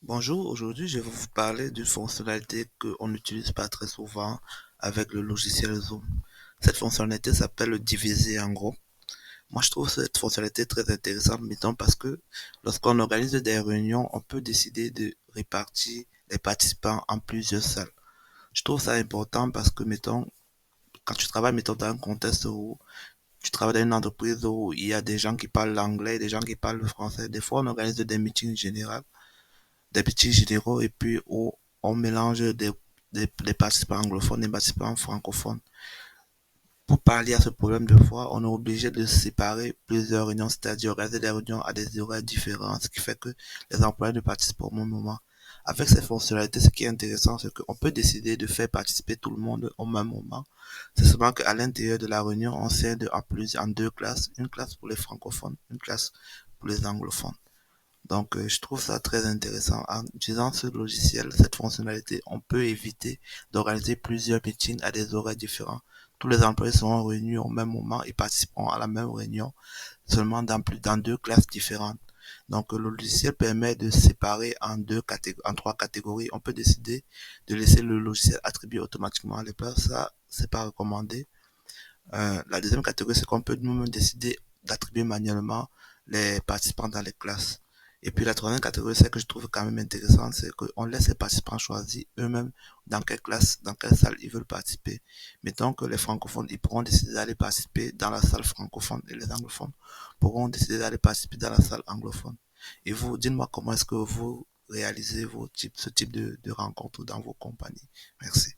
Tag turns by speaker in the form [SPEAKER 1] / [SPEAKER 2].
[SPEAKER 1] Bonjour, aujourd'hui je vais vous parler d'une fonctionnalité qu'on n'utilise pas très souvent avec le logiciel Zoom. Cette fonctionnalité s'appelle le diviser en groupe. Moi je trouve cette fonctionnalité très intéressante, mettons parce que lorsqu'on organise des réunions, on peut décider de répartir les participants en plusieurs salles. Je trouve ça important parce que, mettons, quand tu travailles, mettons, dans un contexte où tu travailles dans une entreprise où il y a des gens qui parlent l'anglais, des gens qui parlent le français, des fois on organise des meetings généraux des petits généraux et puis où on mélange des participants anglophones et des participants francophones. Pour pallier à ce problème de fois, on est obligé de séparer plusieurs réunions, c'est-à-dire organiser des réunions à des horaires différents, ce qui fait que les employés ne participent pas au même moment. Avec ces fonctionnalités, ce qui est intéressant, c'est qu'on peut décider de faire participer tout le monde au même moment. C'est seulement qu'à l'intérieur de la réunion, on scinde en deux classes, une classe pour les francophones, une classe pour les anglophones. Donc, je trouve ça très intéressant. En utilisant ce logiciel, cette fonctionnalité, on peut éviter d'organiser plusieurs meetings à des horaires différents. Tous les employés seront réunis au même moment et participeront à la même réunion, seulement dans deux classes différentes. Donc, le logiciel permet de séparer en trois catégories. On peut décider de laisser le logiciel attribuer automatiquement les places. Ça, c'est pas recommandé. La deuxième catégorie, c'est qu'on peut nous-mêmes décider d'attribuer manuellement les participants dans les classes. Et puis la troisième catégorie, c'est que je trouve quand même intéressant, c'est qu'on laisse les participants choisir eux-mêmes dans quelle classe, dans quelle salle ils veulent participer. Mettons que les francophones, ils pourront décider d'aller participer dans la salle francophone et les anglophones pourront décider d'aller participer dans la salle anglophone. Et vous, dites-moi comment est-ce que vous réalisez ce type de rencontres dans vos compagnies. Merci.